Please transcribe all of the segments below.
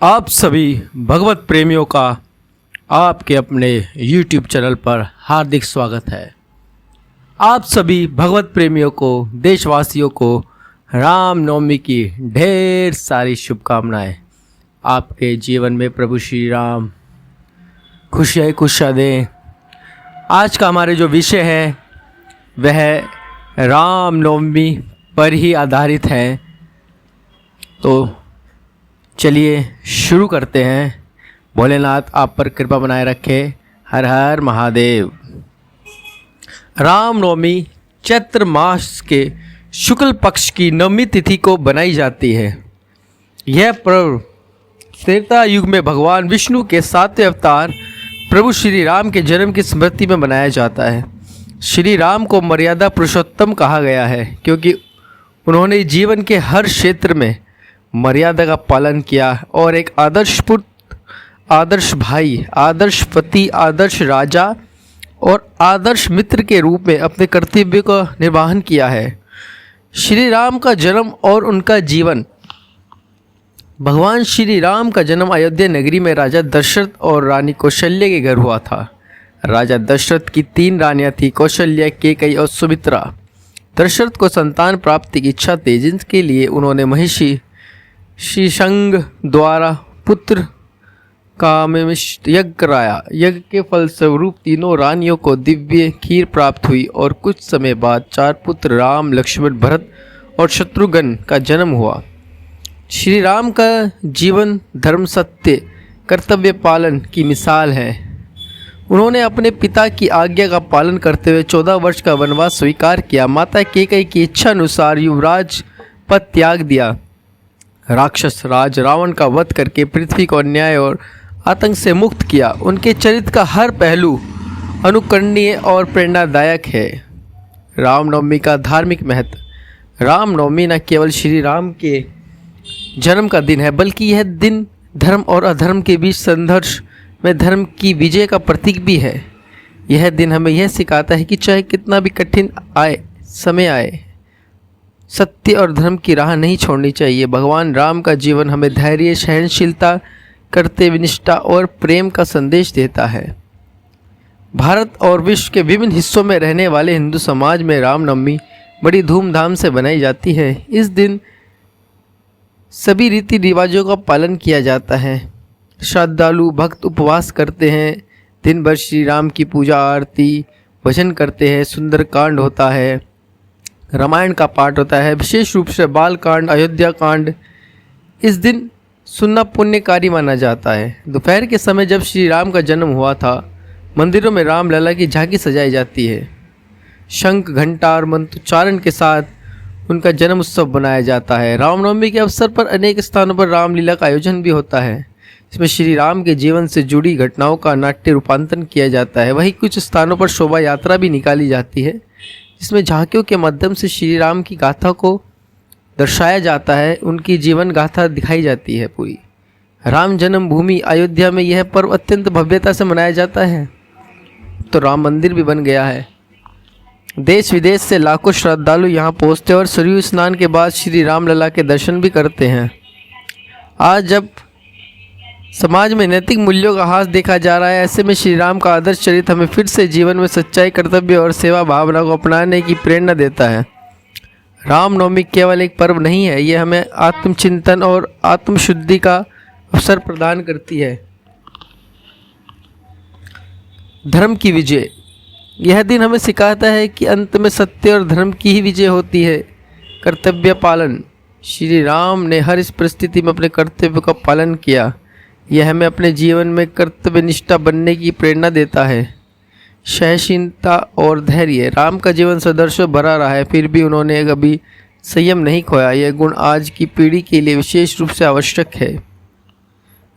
आप सभी भगवत प्रेमियों का आपके अपने YouTube चैनल पर हार्दिक स्वागत है। आप सभी भगवत प्रेमियों को, देशवासियों को रामनवमी की ढेर सारी शुभकामनाएं। आपके जीवन में प्रभु श्री राम खुशियाँ दें। आज का हमारे जो विषय है वह रामनवमी पर ही आधारित है। तो चलिए शुरू करते हैं। भोलेनाथ आप पर कृपा बनाए रखे। हर हर महादेव। रामनवमी चैत्र मास के शुक्ल पक्ष की नवमी तिथि को बनाई जाती है। यह पर्व त्रेता युग में भगवान विष्णु के 7वें अवतार प्रभु श्री राम के जन्म की स्मृति में मनाया जाता है। श्री राम को मर्यादा पुरुषोत्तम कहा गया है क्योंकि उन्होंने जीवन के हर क्षेत्र में मर्यादा का पालन किया और एक आदर्श पुत्र, आदर्श भाई, आदर्श पति, आदर्श राजा और आदर्श मित्र के रूप में अपने कर्तव्य का निर्वहन किया है। श्री राम का जन्म और उनका जीवन। भगवान श्री राम का जन्म अयोध्या नगरी में राजा दशरथ और रानी कौशल्या के घर हुआ था। राजा दशरथ की 3 रानियां थीं, कौशल्या, कैकेयी और सुमित्रा। दशरथ को संतान प्राप्ति की इच्छा थी, जिसके लिए उन्होंने महिषी शीशंग द्वारा पुत्र कामेष्ट यज्ञ कराया। यज्ञ के फलस्वरूप तीनों रानियों को दिव्य खीर प्राप्त हुई और कुछ समय बाद 4 पुत्र राम, लक्ष्मण, भरत और शत्रुघ्न का जन्म हुआ। श्री राम का जीवन धर्म, सत्य, कर्तव्य पालन की मिसाल है। उन्होंने अपने पिता की आज्ञा का पालन करते हुए 14 वर्ष का वनवास स्वीकार किया। माता कैकेयी की इच्छा अनुसार युवराज पद त्याग दिया। राक्षस राज रावण का वध करके पृथ्वी को अन्याय और आतंक से मुक्त किया। उनके चरित्र का हर पहलू अनुकरणीय और प्रेरणादायक है। रामनवमी का धार्मिक महत्व। रामनवमी न केवल श्री राम के जन्म का दिन है, बल्कि यह दिन धर्म और अधर्म के बीच संघर्ष में धर्म की विजय का प्रतीक भी है। यह दिन हमें यह सिखाता है कि चाहे कितना भी कठिन समय आए, सत्य और धर्म की राह नहीं छोड़नी चाहिए। भगवान राम का जीवन हमें धैर्य, सहनशीलता, कर्तव्य निष्ठा और प्रेम का संदेश देता है। भारत और विश्व के विभिन्न हिस्सों में रहने वाले हिंदू समाज में रामनवमी बड़ी धूमधाम से मनाई जाती है। इस दिन सभी रीति रिवाजों का पालन किया जाता है। श्रद्धालु भक्त उपवास करते हैं, दिन भर श्री राम की पूजा, आरती, भजन करते हैं। सुंदरकांड होता है, रामायण का पाठ होता है, विशेष रूप से बाल कांड, अयोध्या कांड इस दिन सुनना पुण्यकारी माना जाता है। दोपहर के समय जब श्री राम का जन्म हुआ था, मंदिरों में रामलला की झांकी सजाई जाती है। शंख, घंटा और मंत्रोच्चारण के साथ उनका जन्म उत्सव बनाया जाता है। रामनवमी के अवसर पर अनेक स्थानों पर रामलीला का आयोजन भी होता है। इसमें श्री राम के जीवन से जुड़ी घटनाओं का नाट्य रूपांतरण किया जाता है। वहीं कुछ स्थानों पर शोभा यात्रा भी निकाली जाती है, जिसमें झांकियों के माध्यम से श्री राम की गाथा को दर्शाया जाता है, उनकी जीवन गाथा दिखाई जाती है पूरी। राम जन्मभूमि अयोध्या में यह पर्व अत्यंत भव्यता से मनाया जाता है। तो राम मंदिर भी बन गया है। देश विदेश से लाखों श्रद्धालु यहाँ पहुँचते और सरयू स्नान के बाद श्री रामलला के दर्शन भी करते हैं। आज जब समाज में नैतिक मूल्यों का ह्रास देखा जा रहा है, ऐसे में श्री राम का आदर्श चरित्र हमें फिर से जीवन में सच्चाई, कर्तव्य और सेवा भावना को अपनाने की प्रेरणा देता है। रामनवमी केवल एक पर्व नहीं है, यह हमें आत्मचिंतन और आत्मशुद्धि का अवसर प्रदान करती है। धर्म की विजय। यह दिन हमें सिखाता है कि अंत में सत्य और धर्म की ही विजय होती है। कर्तव्य पालन। श्री राम ने हर इस परिस्थिति में अपने कर्तव्य का पालन किया। यह हमें अपने जीवन में कर्तव्यनिष्ठा बनने की प्रेरणा देता है। सहनशीलता और धैर्य। राम का जीवन संघर्षों भरा रहा है, फिर भी उन्होंने कभी संयम नहीं खोया। यह गुण आज की पीढ़ी के लिए विशेष रूप से आवश्यक है।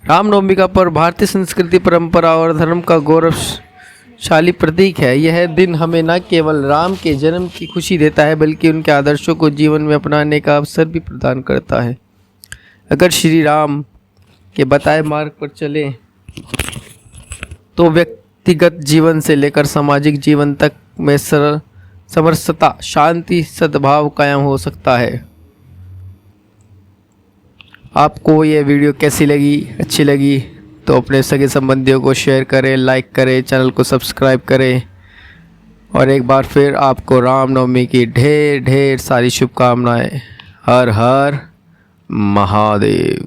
रामनवमी का पर्व भारतीय संस्कृति, परंपरा और धर्म का गौरवशाली प्रतीक है। यह दिन हमें न केवल राम के जन्म की खुशी देता है, बल्कि उनके आदर्शों को जीवन में अपनाने का अवसर भी प्रदान करता है। अगर श्री राम के बताए मार्ग पर चलें तो व्यक्तिगत जीवन से लेकर सामाजिक जीवन तक में समरसता, शांति, सद्भाव कायम हो सकता है। आपको ये वीडियो कैसी लगी, अच्छी लगी तो अपने सगे संबंधियों को शेयर करें, लाइक करें, चैनल को सब्सक्राइब करें। और एक बार फिर आपको रामनवमी की ढेर ढेर सारी शुभकामनाएं। हर हर महादेव।